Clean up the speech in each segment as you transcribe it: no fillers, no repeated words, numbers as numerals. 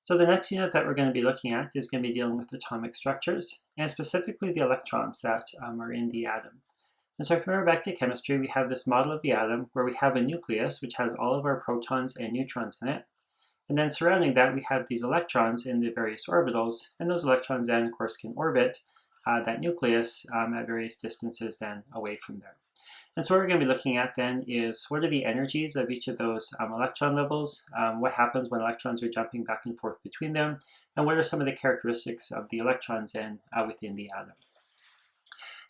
So the next unit that we're going to be looking at is going to be dealing with atomic structures, and specifically the electrons that are in the atom. And so if you remember back to chemistry, we have this model of the atom where we have a nucleus which has all of our protons and neutrons in it. And then surrounding that, we have these electrons in the various orbitals, and those electrons then, of course, can orbit that nucleus at various distances then away from there. And so what we're going to be looking at then is what are the energies of each of those electron levels, what happens when electrons are jumping back and forth between them, and what are some of the characteristics of the electrons then within the atom.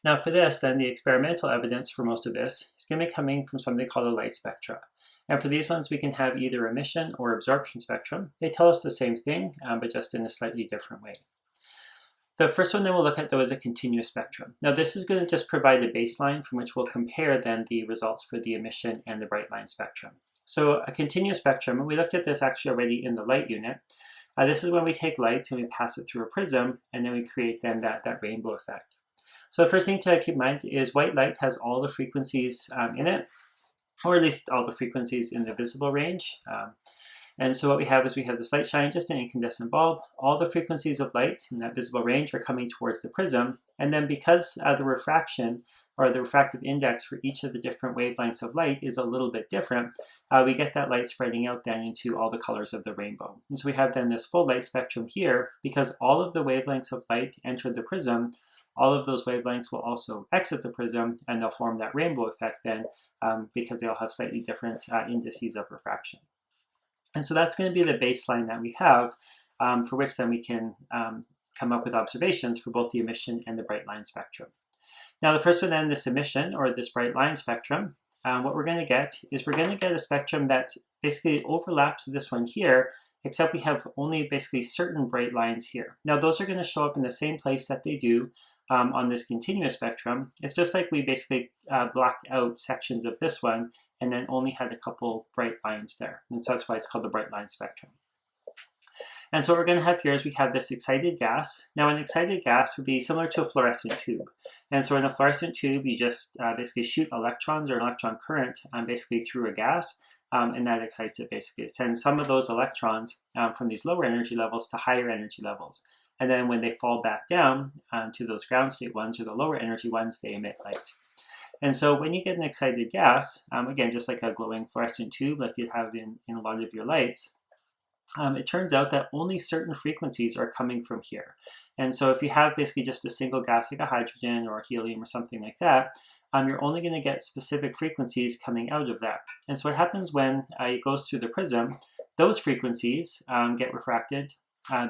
Now for this, then the experimental evidence for most of this is going to be coming from something called a light spectra. And for these ones, we can have either emission or absorption spectrum. They tell us the same thing, but just in a slightly different way. The first one that we'll look at, though, is a continuous spectrum. Now, this is going to just provide a baseline from which we'll compare then the results for the emission and the bright line spectrum. So a continuous spectrum, and we looked at this actually already in the light unit. This is when we take light and we pass it through a prism, and then we create then that rainbow effect. So the first thing to keep in mind is white light has all the frequencies in it, or at least all the frequencies in the visible range. And so what we have is we have this light shine, just an incandescent bulb. All the frequencies of light in that visible range are coming towards the prism. And then because the refraction or the refractive index for each of the different wavelengths of light is a little bit different, we get that light spreading out then into all the colors of the rainbow. And so we have then this full light spectrum here, because all of the wavelengths of light enter the prism. All of those wavelengths will also exit the prism, and they'll form that rainbow effect then because they all have slightly different indices of refraction. And so that's going to be the baseline that we have for which then we can come up with observations for both the emission and the bright line spectrum. Now the first one then, this emission or this bright line spectrum, what we're going to get is we're going to get a spectrum that basically overlaps this one here, except we have only basically certain bright lines here. Now those are going to show up in the same place that they do on this continuous spectrum. It's just like we basically blocked out sections of this one and then only had a couple bright lines there. And so that's why it's called the bright line spectrum. And so what we're going to have here is we have this excited gas. Now an excited gas would be similar to a fluorescent tube. And so in a fluorescent tube, you just basically shoot electrons or an electron current basically through a gas, and that excites it basically. It sends some of those electrons from these lower energy levels to higher energy levels. And then when they fall back down to those ground state ones or the lower energy ones, they emit light. And so when you get an excited gas, again, just like a glowing fluorescent tube like you have in a lot of your lights, it turns out that only certain frequencies are coming from here. And so if you have basically just a single gas like a hydrogen or helium or something like that, you're only going to get specific frequencies coming out of that. And so what happens when it goes through the prism, those frequencies get refracted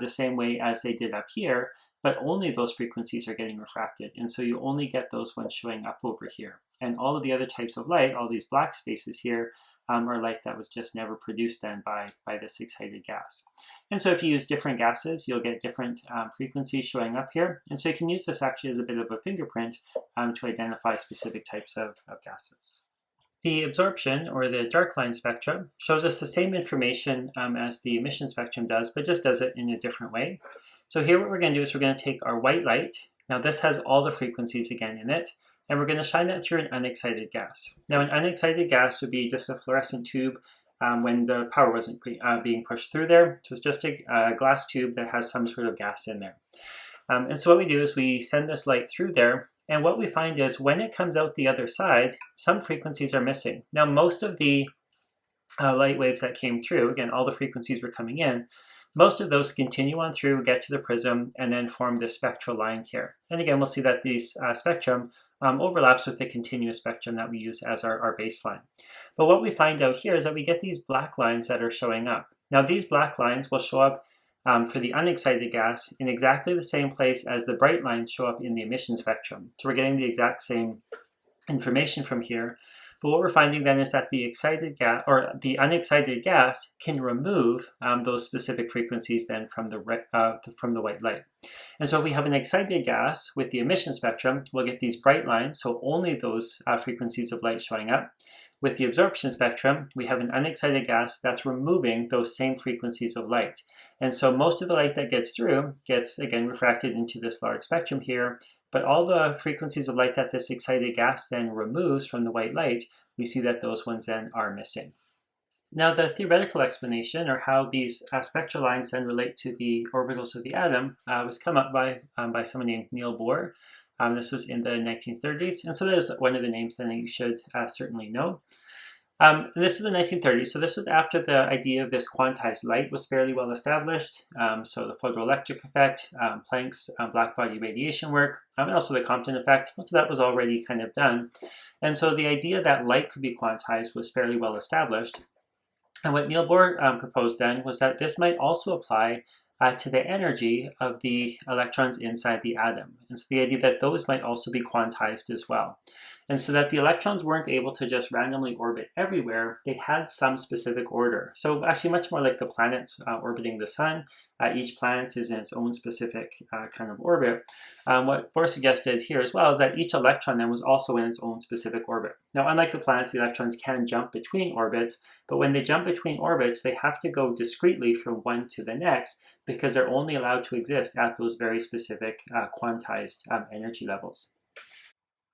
the same way as they did up here, but only those frequencies are getting refracted. And so you only get those ones showing up over here. And all of the other types of light, all these black spaces here, are light that was just never produced then by this excited gas. And so if you use different gases, you'll get different frequencies showing up here. And so you can use this actually as a bit of a fingerprint to identify specific types of gases. The absorption, or the dark line spectrum, shows us the same information as the emission spectrum does, but just does it in a different way. So here what we're going to do is we're going to take our white light. Now this has all the frequencies again in it, and we're going to shine that through an unexcited gas. Now an unexcited gas would be just a fluorescent tube when the power wasn't being pushed through there. So it's just a glass tube that has some sort of gas in there. And so what we do is we send this light through there, and what we find is when it comes out the other side, some frequencies are missing. Now most of the light waves that came through, again, all the frequencies were coming in, most of those continue on through, get to the prism, and then form this spectral line here. And again, we'll see that these spectrum overlaps with the continuous spectrum that we use as our baseline. But what we find out here is that we get these black lines that are showing up. Now these black lines will show up for the unexcited gas in exactly the same place as the bright lines show up in the emission spectrum. So we're getting the exact same information from here. But what we're finding then is that the excited gas or the unexcited gas can remove those specific frequencies then from the white light. And so if we have an excited gas with the emission spectrum, we'll get these bright lines, so only those frequencies of light showing up. With the absorption spectrum, we have an unexcited gas that's removing those same frequencies of light. And so most of the light that gets through gets, again, refracted into this large spectrum here, but all the frequencies of light that this excited gas then removes from the white light, we see that those ones then are missing. Now, the theoretical explanation, or how these spectral lines then relate to the orbitals of the atom, was come up by someone named Niels Bohr. This was in the 1930s, and so that is one of the names then that you should certainly know. This is the 1930s, so this was after the idea of this quantized light was fairly well established. So the photoelectric effect, Planck's blackbody radiation work, and also the Compton effect, most of that was already kind of done. And so the idea that light could be quantized was fairly well established. And what Niels Bohr proposed then was that this might also apply to the energy of the electrons inside the atom. And so the idea that those might also be quantized as well. And so that the electrons weren't able to just randomly orbit everywhere, they had some specific order. So actually much more like the planets orbiting the sun. Each planet is in its own specific kind of orbit. What Bohr suggested here as well is that each electron then was also in its own specific orbit. Now, unlike the planets, the electrons can jump between orbits, but when they jump between orbits, they have to go discretely from one to the next because they're only allowed to exist at those very specific quantized energy levels.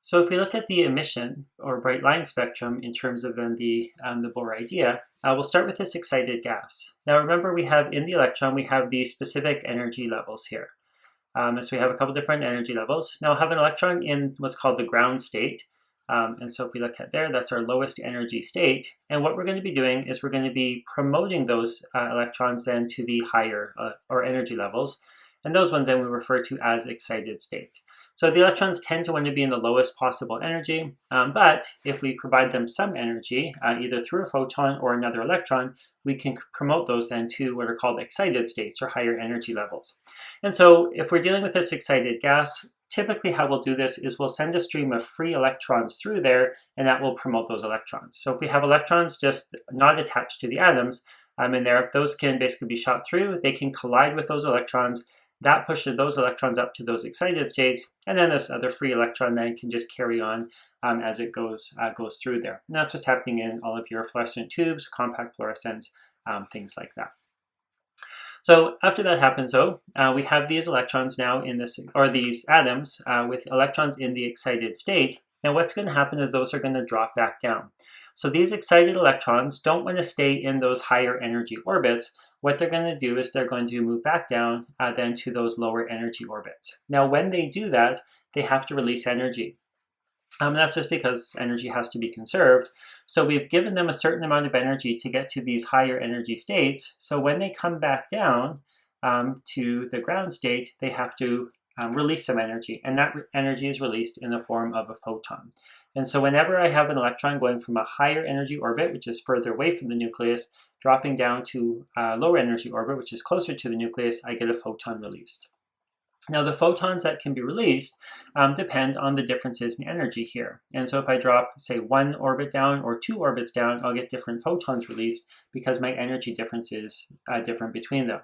So if we look at the emission or bright line spectrum in terms of then the Bohr idea, we'll start with this excited gas. Now remember, we have in the electron, we have these specific energy levels here. And so we have a couple different energy levels. Now we'll have an electron in what's called the ground state. And so if we look at there, that's our lowest energy state. And what we're going to be doing is we're going to be promoting those electrons then to the higher or energy levels. And those ones then we refer to as excited state. So the electrons tend to want to be in the lowest possible energy, but if we provide them some energy, either through a photon or another electron, we can promote those then to what are called excited states or higher energy levels. And so if we're dealing with this excited gas, typically how we'll do this is we'll send a stream of free electrons through there, and that will promote those electrons. So if we have electrons just not attached to the atoms in there, those can basically be shot through, they can collide with those electrons. That pushes those electrons up to those excited states, and then this other free electron then can just carry on as it goes through there. And that's what's happening in all of your fluorescent tubes, compact fluorescents, things like that. So after that happens, though, we have these electrons now in this, or these atoms with electrons in the excited state. Now what's going to happen is those are going to drop back down. So these excited electrons don't want to stay in those higher energy orbits. What they're going to do is they're going to move back down then to those lower energy orbits. Now, when they do that, they have to release energy. That's just because energy has to be conserved. So we've given them a certain amount of energy to get to these higher energy states. So when they come back down to the ground state, they have to release some energy. And that energy is released in the form of a photon. And so whenever I have an electron going from a higher energy orbit, which is further away from the nucleus, dropping down to a lower energy orbit, which is closer to the nucleus, I get a photon released. Now the photons that can be released depend on the differences in energy here. And so if I drop, say, one orbit down or two orbits down, I'll get different photons released because my energy difference is different between them.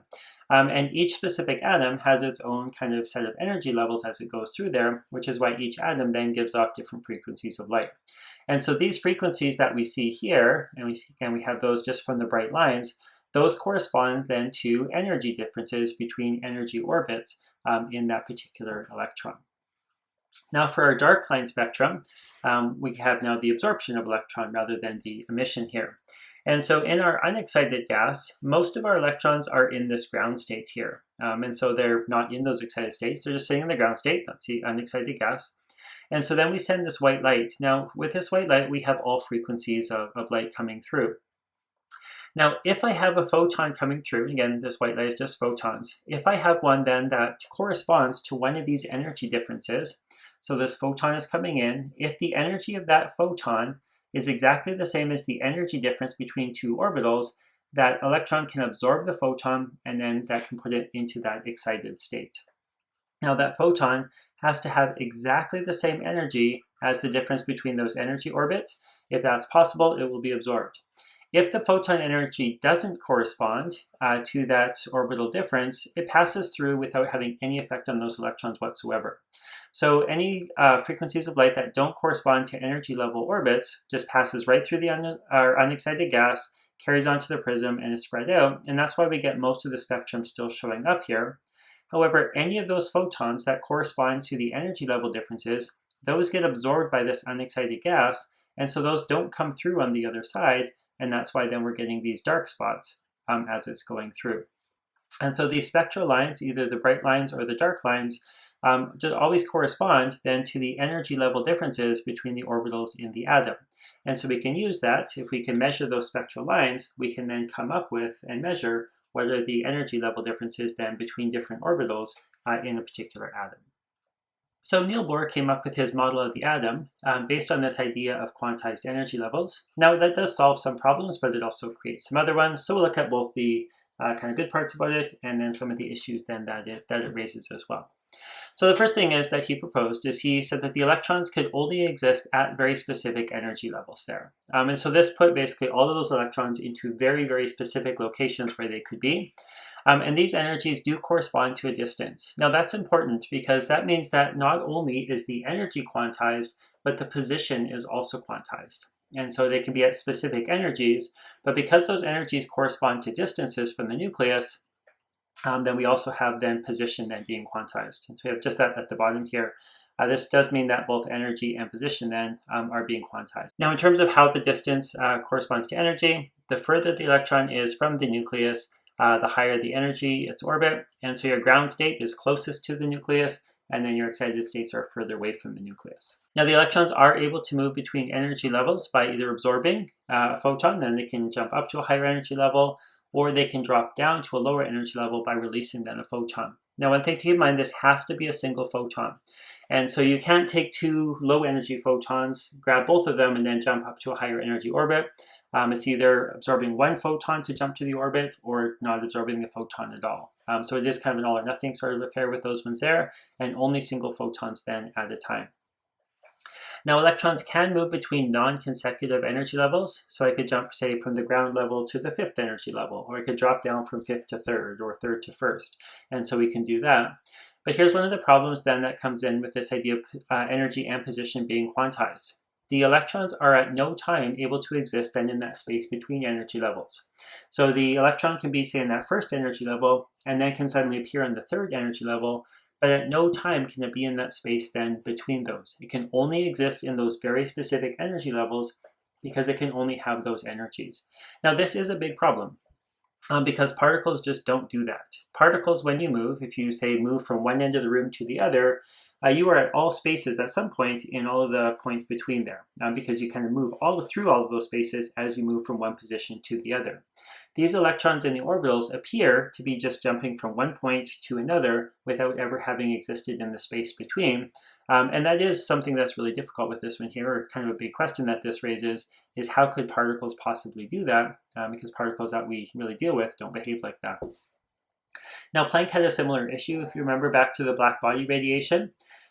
And each specific atom has its own kind of set of energy levels as it goes through there, which is why each atom then gives off different frequencies of light. And so these frequencies that we see here, and we have those just from the bright lines, those correspond then to energy differences between energy orbits in that particular electron. Now for our dark line spectrum, we have now the absorption of electron rather than the emission here. And so in our unexcited gas, most of our electrons are in this ground state here. And so they're not in those excited states, they're just sitting in the ground state. That's the unexcited gas. And so then we send this white light. Now with this white light, we have all frequencies of light coming through. Now, if I have a photon coming through, again, this white light is just photons. If I have one then that corresponds to one of these energy differences, so this photon is coming in, if the energy of that photon is exactly the same as the energy difference between two orbitals, that electron can absorb the photon and then that can put it into that excited state. Now that photon has to have exactly the same energy as the difference between those energy orbits. If that's possible, it will be absorbed. If the photon energy doesn't correspond to that orbital difference, it passes through without having any effect on those electrons whatsoever. So any frequencies of light that don't correspond to energy level orbits just passes right through the unexcited gas, carries onto the prism, and is spread out. And that's why we get most of the spectrum still showing up here. However, any of those photons that correspond to the energy level differences, those get absorbed by this unexcited gas, and so those don't come through on the other side. and that's why then we're getting these dark spots as it's going through. And so these spectral lines, either the bright lines or the dark lines, just always correspond then to the energy level differences between the orbitals in the atom. And so we can use that. If we can measure those spectral lines, we can then come up with and measure what are the energy level differences then between different orbitals in a particular atom. So Niels Bohr came up with his model of the atom based on this idea of quantized energy levels. Now that does solve some problems, but it also creates some other ones. So we'll look at both the kind of good parts about it and then some of the issues then that it raises as well. So the first thing is that he proposed is he said that the electrons could only exist at very specific energy levels there. And so this put basically all of those electrons into very, very specific locations where they could be. And these energies do correspond to a distance. Now that's important because that means that not only is the energy quantized, but the position is also quantized. And so they can be at specific energies, but because those energies correspond to distances from the nucleus, then we also have then position then being quantized. And so we have just that at the bottom here. This does mean that both energy and position then are being quantized. Now in terms of how the distance corresponds to energy, the further the electron is from the nucleus, the higher the energy, its orbit. And so your ground state is closest to the nucleus, and then your excited states are further away from the nucleus. Now the electrons are able to move between energy levels by either absorbing a photon, then they can jump up to a higher energy level, or they can drop down to a lower energy level by releasing then a photon. Now one thing to keep in mind, this has to be a single photon. And so you can't take two low energy photons, grab both of them, and then jump up to a higher energy orbit. It's either absorbing one photon to jump to the orbit or not absorbing the photon at all. So it is kind of an all or nothing sort of affair with those ones there, and only single photons then at a time. Now electrons can move between non-consecutive energy levels. So I could jump, say, from the ground level to the 5th energy level, or I could drop down from 5th to 3rd or 3rd to 1st. And so we can do that. But here's one of the problems then that comes in with this idea of energy and position being quantized. The electrons are at no time able to exist then in that space between energy levels. So the electron can be, say, in that 1st energy level and then can suddenly appear in the 3rd energy level, but at no time can it be in that space then between those. It can only exist in those very specific energy levels because it can only have those energies. Now this is a big problem because particles just don't do that. Particles, when you move, if you say move from one end of the room to the other, you are at all spaces at some point in all of the points between there because you kind of move through all of those spaces as you move from one position to the other. These electrons in the orbitals appear to be just jumping from one point to another without ever having existed in the space between. And that is something that's really difficult with this one here, or kind of a big question that this raises, is how could particles possibly do that? Because particles that we really deal with don't behave like that. Now Planck had a similar issue, if you remember back to the black body radiation.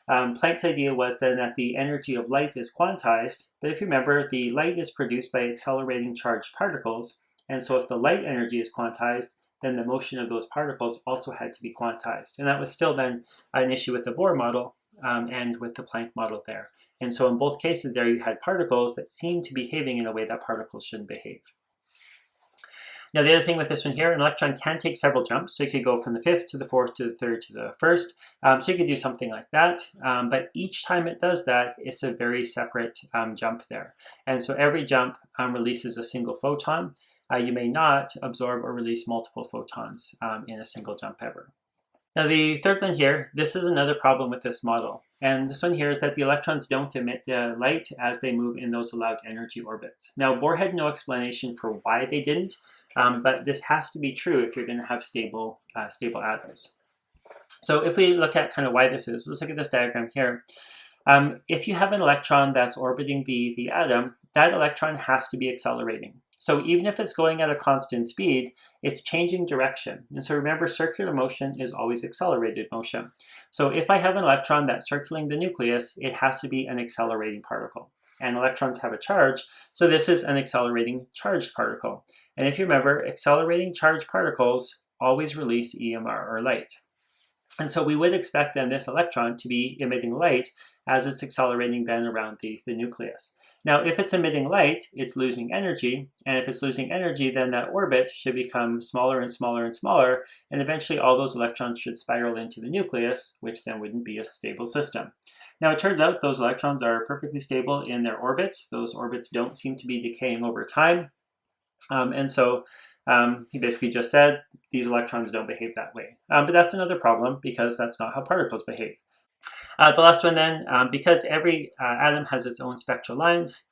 Planck's idea was then that the energy of light is quantized, but if you remember, the light is produced by accelerating charged particles, and so if the light energy is quantized, then the motion of those particles also had to be quantized. And that was still then an issue with the Bohr model and with the Planck model there. And so in both cases there, you had particles that seemed to be behaving in a way that particles shouldn't behave. Now the other thing with this one here, an electron can take several jumps. So you could go from the 5th to the 4th to the 3rd to the 1st. So you could do something like that. But each time it does that, it's a very separate jump there. And so every jump releases a single photon. You may not absorb or release multiple photons in a single jump ever. Now the third one here, this is another problem with this model. And this one here is that the electrons don't emit light as they move in those allowed energy orbits. Now Bohr had no explanation for why they didn't, but this has to be true if you're going to have stable atoms. So if we look at kind of why this is, let's look at this diagram here. If you have an electron that's orbiting the atom, that electron has to be accelerating. So even if it's going at a constant speed, it's changing direction. And so remember, circular motion is always accelerated motion. So if I have an electron that's circling the nucleus, it has to be an accelerating particle. And electrons have a charge, so this is an accelerating charged particle. And if you remember, accelerating charged particles always release EMR, or light. And so we would expect then this electron to be emitting light as it's accelerating then around the nucleus. Now, if it's emitting light, it's losing energy, and if it's losing energy, then that orbit should become smaller and smaller and smaller, and eventually all those electrons should spiral into the nucleus, which then wouldn't be a stable system. Now, it turns out those electrons are perfectly stable in their orbits. Those orbits don't seem to be decaying over time. And so he basically just said these electrons don't behave that way. But that's another problem because that's not how particles behave. The last one then, because every atom has its own spectral lines,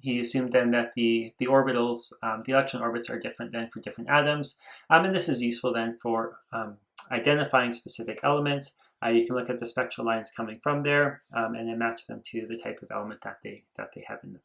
he assumed then that the orbitals, the electron orbits are different then for different atoms. And this is useful then for identifying specific elements. You can look at the spectral lines coming from there and then match them to the type of element that they have in them.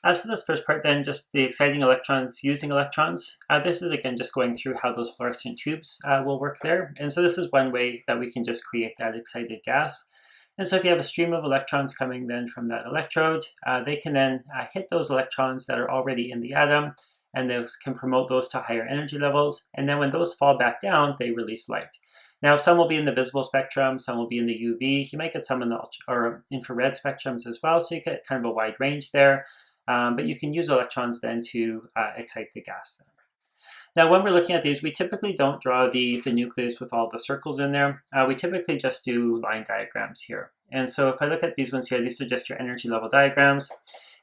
As for this first part then, just the exciting electrons using electrons, this is again just going through how those fluorescent tubes will work there. And so this is one way that we can just create that excited gas. And so if you have a stream of electrons coming then from that electrode, they can then hit those electrons that are already in the atom, and those can promote those to higher energy levels. And then when those fall back down, they release light. Now, some will be in the visible spectrum, some will be in the UV. You might get some in the infrared spectrums as well, so you get kind of a wide range there. But you can use electrons then to excite the gas then. Now, when we're looking at these, we typically don't draw the nucleus with all the circles in there. We typically just do line diagrams here. And so if I look at these ones here, these are just your energy level diagrams.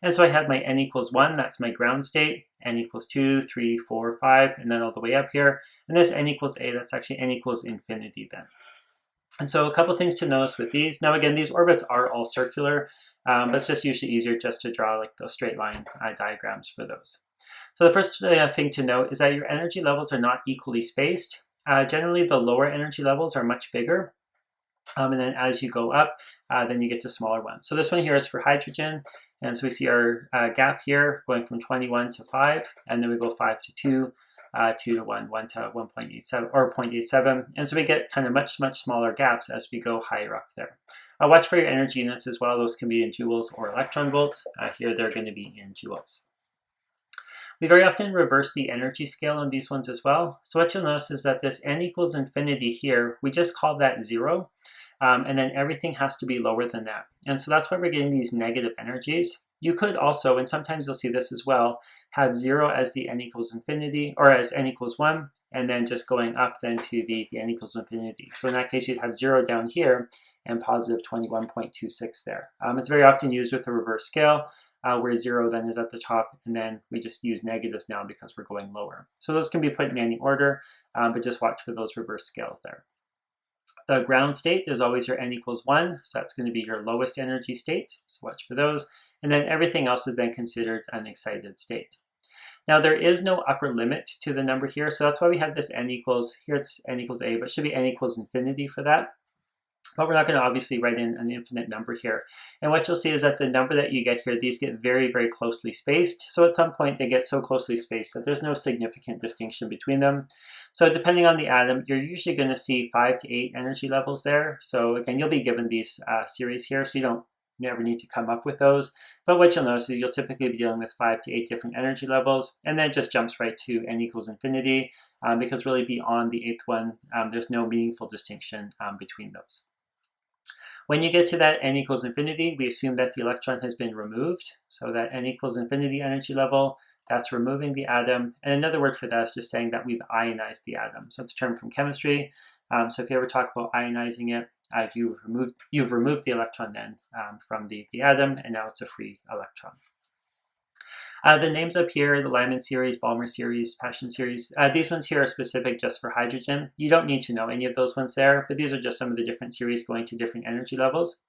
And so I have my n equals 1, that's my ground state, n equals 2, 3, 4, 5, and then all the way up here. And this n equals a, that's actually n equals infinity then. And so a couple things to notice with these. Now again, these orbits are all circular, but it's just usually easier just to draw like those straight line diagrams for those. So the first thing to note is that your energy levels are not equally spaced. Generally, the lower energy levels are much bigger. And then as you go up, then you get to smaller ones. So this one here is for hydrogen. And so we see our gap here going from 21 to 5, and then we go 5 to 2, 2 to 1, 1 to 1.87 or 0.87. And so we get kind of much smaller gaps as we go higher up there. Watch for your energy units as well. Those can be in joules or electron volts. Here they're going to be in joules. We very often reverse the energy scale on these ones as well. So what you'll notice is that this n equals infinity here, we just call that 0. And then everything has to be lower than that. And so that's why we're getting these negative energies. You could also, and sometimes you'll see this as well, have 0 as the n equals infinity, or as n equals 1, and then just going up then to the n equals infinity. So in that case, you'd have 0 down here and positive 21.26 there. It's very often used with a reverse scale, where 0 then is at the top, and then we just use negatives now because we're going lower. So those can be put in any order, but just watch for those reverse scales there. The ground state is always your n equals 1, so that's going to be your lowest energy state, so watch for those. And then everything else is then considered an excited state. Now there is no upper limit to the number here, so that's why we have this n equals, here it's n equals a, but it should be n equals infinity for that. But we're not going to obviously write in an infinite number here. And what you'll see is that the number that you get here, these get very closely spaced. So at some point they get so closely spaced that there's no significant distinction between them. So depending on the atom, you're usually going to see 5 to 8 energy levels there. So again, you'll be given these series here, so you never need to come up with those. But what you'll notice is you'll typically be dealing with 5 to 8 different energy levels, and then it just jumps right to n equals infinity, because really beyond the 8th one, there's no meaningful distinction between those. When you get to that n equals infinity, we assume that the electron has been removed. So that n equals infinity energy level, that's removing the atom. And another word for that is just saying that we've ionized the atom. So it's a term from chemistry. So if you ever talk about ionizing it, you've removed the electron then from the atom, and now it's a free electron. The names up here, the Lyman series, Balmer series, Paschen series, these ones here are specific just for hydrogen. You don't need to know any of those ones there, but these are just some of the different series going to different energy levels.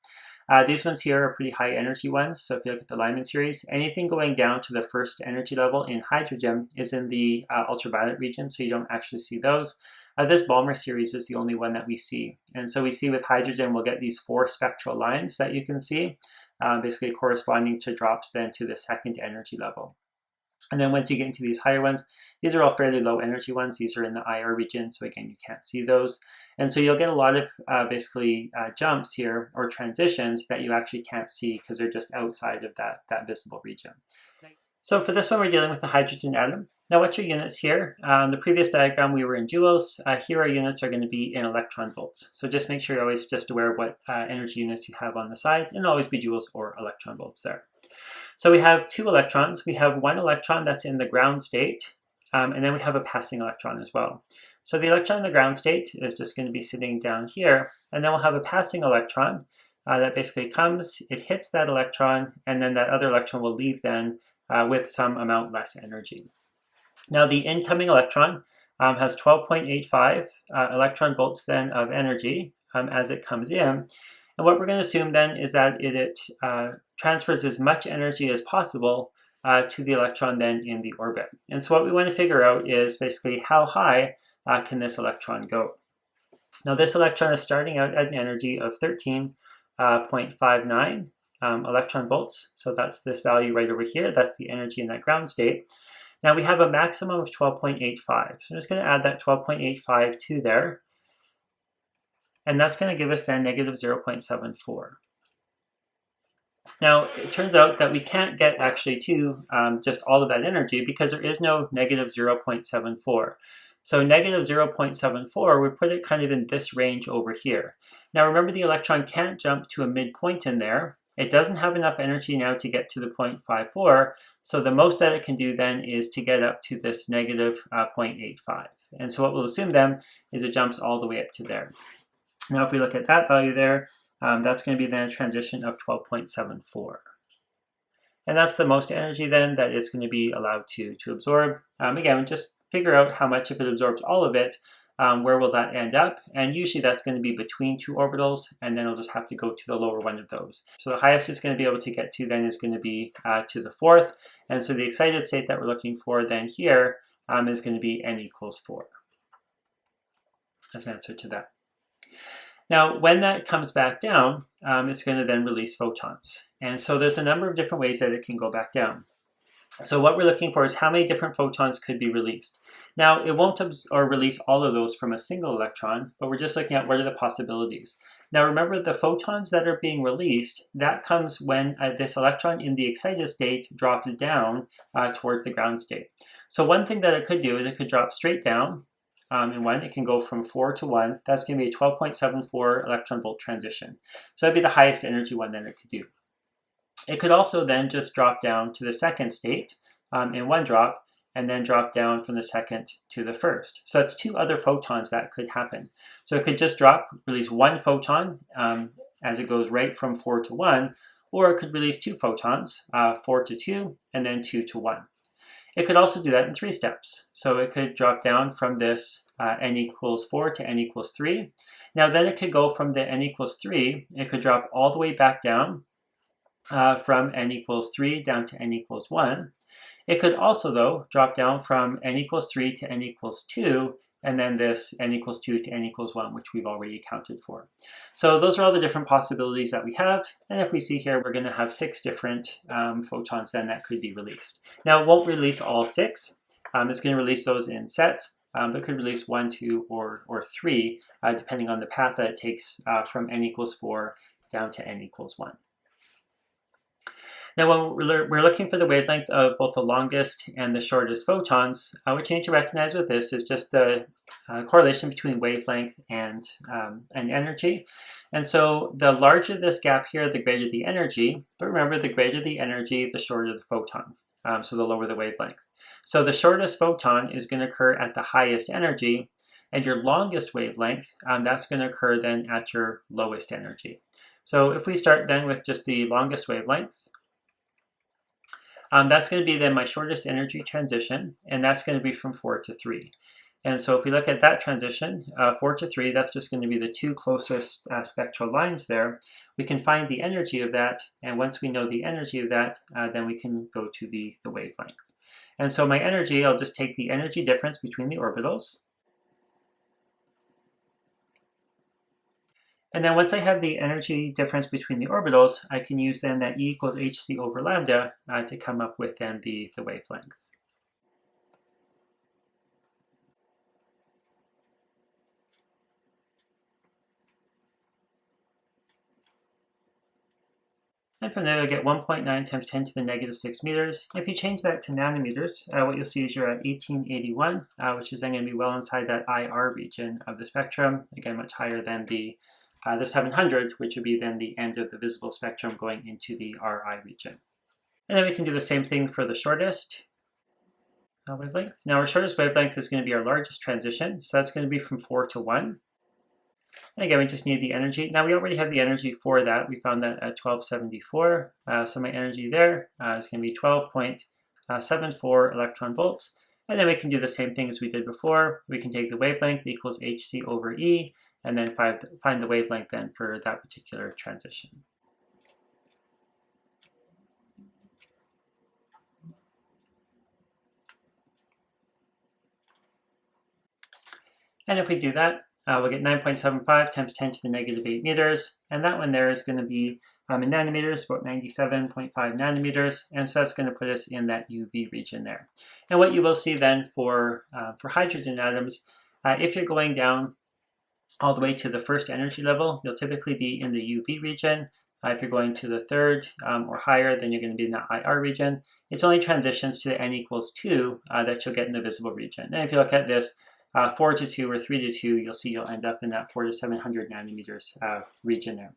These ones here are pretty high energy ones, so if you look at the Lyman series, anything going down to the first energy level in hydrogen is in the ultraviolet region, so you don't actually see those. This Balmer series is the only one that we see. And so we see with hydrogen, we'll get these 4 spectral lines that you can see, basically corresponding to drops then to the second energy level. And then once you get into these higher ones, these are all fairly low energy ones. These are in the IR region, so again, you can't see those. And so you'll get a lot of jumps here, or transitions, that you actually can't see because they're just outside of that visible region. So for this one, we're dealing with the hydrogen atom. Now what's your units here? In the previous diagram, we were in joules. Here our units are going to be in electron volts. So just make sure you're always just aware of what energy units you have on the side, and always be joules or electron volts there. So we have 2 electrons. We have 1 electron that's in the ground state, and then we have a passing electron as well. So the electron in the ground state is just going to be sitting down here, and then we'll have a passing electron that basically comes, it hits that electron, and then that other electron will leave then with some amount less energy. Now the incoming electron has 12.85 electron volts then of energy as it comes in. And what we're going to assume then is that it transfers as much energy as possible to the electron then in the orbit. And so what we want to figure out is basically how high can this electron go. Now this electron is starting out at an energy of 13.59 electron volts. So that's this value right over here. That's the energy in that ground state. Now we have a maximum of 12.85. So I'm just going to add that 12.85 to there. And that's going to give us then negative 0.74. Now, it turns out that we can't get actually to just all of that energy because there is no negative 0.74. So negative 0.74 would put it kind of in this range over here. Now remember, the electron can't jump to a midpoint in there. It doesn't have enough energy now to get to the 0.54, so the most that it can do then is to get up to this negative 0.85. And so what we'll assume then is it jumps all the way up to there. Now if we look at that value there, that's going to be then a transition of 12.74. And that's the most energy then that it's going to be allowed to absorb. Again, just figure out how much. If it absorbs all of it, where will that end up? And usually that's going to be between two orbitals, and then it'll just have to go to the lower one of those. So the highest it's going to be able to get to then is going to be to the fourth. And so the excited state that we're looking for then here is going to be n equals 4 as an answer to that. Now, when that comes back down, it's going to then release photons. And so there's a number of different ways that it can go back down. So what we're looking for is how many different photons could be released. Now, it won't release all of those from a single electron, but we're just looking at what are the possibilities. Now, remember, the photons that are being released, that comes when this electron in the excited state drops down towards the ground state. So one thing that it could do is it could drop straight down. In one, it can go from 4 to 1. That's going to be a 12.74 electron volt transition. So that'd be the highest energy one that it could do. It could also then just drop down to the second state in one drop, and then drop down from the second to the first. So that's two other photons that could happen. So it could just release one photon as it goes right from 4 to 1, or it could release two photons, 4 to 2, and then 2 to 1. It could also do that in 3 steps. So it could drop down from this n equals 4 to n equals 3. Now then it could go from the n equals 3, it could drop all the way back down from n equals 3 down to n equals 1. It could also, though, drop down from n equals 3 to n equals 2, and then this n equals 2 to n equals 1, which we've already accounted for. So those are all the different possibilities that we have. And if we see here, we're going to have 6 different photons then that could be released. Now, it won't release all 6. It's going to release those in sets, but could release 1, 2, or 3, depending on the path that it takes from n equals 4 down to n equals 1. Now, when we're looking for the wavelength of both the longest and the shortest photons, what you need to recognize with this is just the correlation between wavelength and energy. And so the larger this gap here, the greater the energy. But remember, the greater the energy, the shorter the photon, so the lower the wavelength. So the shortest photon is going to occur at the highest energy, and your longest wavelength, that's going to occur then at your lowest energy. So if we start then with just the longest wavelength, that's going to be then my shortest energy transition, and that's going to be from 4 to 3. And so if we look at that transition, 4 to 3, that's just going to be the 2 closest spectral lines there. We can find the energy of that, and once we know the energy of that, then we can go to the wavelength. And so my energy, I'll just take the energy difference between the orbitals. And then once I have the energy difference between the orbitals, I can use then that E equals hc over lambda to come up with then the wavelength. And from there, I get 1.9 times 10 to the negative 6 meters. If you change that to nanometers, what you'll see is you're at 1881, which is then going to be well inside that IR region of the spectrum. Again, much higher than the 700, which would be then the end of the visible spectrum going into the RI region. And then we can do the same thing for the shortest wavelength. Now our shortest wavelength is going to be our largest transition, so that's going to be from 4 to 1. And again, we just need the energy. Now we already have the energy for that. We found that at 1274. So my energy there is going to be 12.74 electron volts. And then we can do the same thing as we did before. We can take the wavelength equals hc over E, and then find the wavelength then for that particular transition. And if we do that, we'll get 9.75 times 10 to the negative 8 meters. And that one there is going to be in nanometers, about 97.5 nanometers. And so that's going to put us in that UV region there. And what you will see then for hydrogen atoms, if you're going down all the way to the first energy level, you'll typically be in the UV region. If you're going to the third or higher, then you're going to be in the IR region. It's only transitions to the n equals 2 that you'll get in the visible region. And if you look at this, 4 to 2 or 3 to 2, you'll see you'll end up in that 400 to 700 nanometers region there.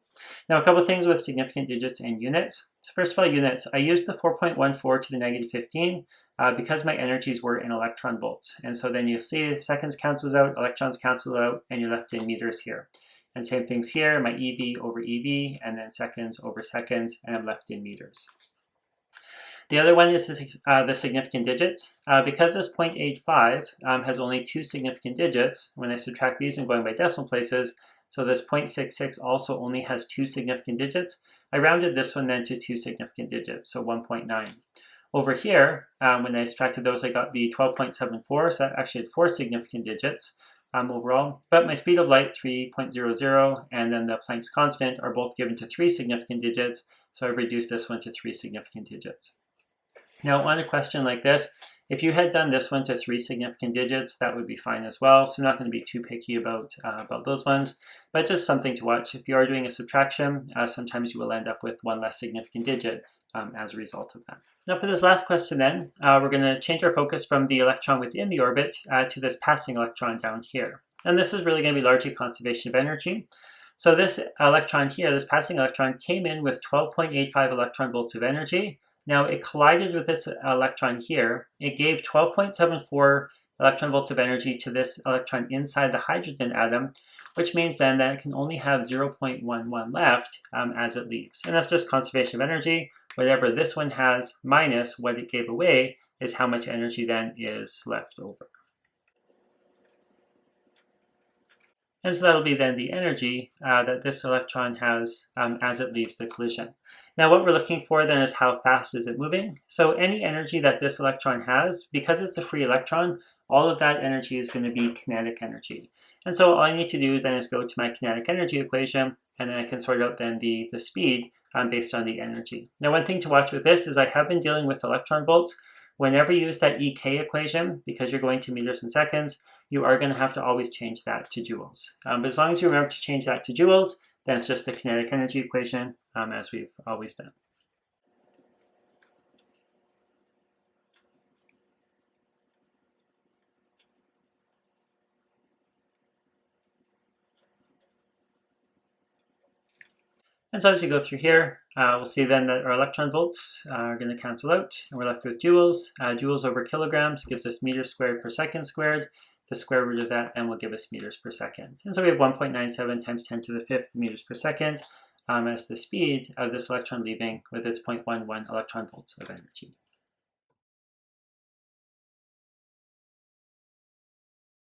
Now, a couple things with significant digits and units. So first of all, units. I used the 4.14 to the negative 15 because my energies were in electron volts. And so then you'll see seconds cancels out, electrons cancel out, and you're left in meters here. And same things here, my EV over EV, and then seconds over seconds, and I'm left in meters. The other one is the significant digits. Because this 0.85 has only 2 significant digits, when I subtract these and going by decimal places, so this 0.66 also only has 2 significant digits, I rounded this one then to 2 significant digits, so 1.9. Over here, when I subtracted those, I got the 12.74, so that actually had 4 significant digits overall. But my speed of light, 3.00, and then the Planck's constant are both given to 3 significant digits, so I've reduced this one to 3 significant digits. Now, on a question like this, if you had done this one to 3 significant digits, that would be fine as well. So I'm not going to be too picky about those ones, but just something to watch. If you are doing a subtraction, sometimes you will end up with 1 less significant digit as a result of that. Now for this last question then, we're going to change our focus from the electron within the orbit to this passing electron down here. And this is really going to be largely conservation of energy. So this electron here, this passing electron, came in with 12.85 electron volts of energy. Now it collided with this electron here. It gave 12.74 electron volts of energy to this electron inside the hydrogen atom, which means then that it can only have 0.11 left as it leaves. And that's just conservation of energy. Whatever this one has minus what it gave away is how much energy then is left over. And so that'll be then the energy that this electron has as it leaves the collision. Now what we're looking for then is how fast is it moving. So any energy that this electron has, because it's a free electron, all of that energy is going to be kinetic energy. And so all I need to do then is go to my kinetic energy equation, and then I can sort out then the speed based on the energy. Now one thing to watch with this is I have been dealing with electron volts. Whenever you use that EK equation, because you're going to meters and seconds, you are going to have to always change that to joules. But as long as you remember to change that to joules, then it's just the kinetic energy equation as we've always done. And so as you go through here, we'll see then that our electron volts are going to cancel out, and we're left with joules. Joules over kilograms gives us meters squared per second squared. The square root of that then will give us meters per second. And so we have 1.97 times 10 to the 5th meters per second as the speed of this electron leaving with its 0.11 electron volts of energy.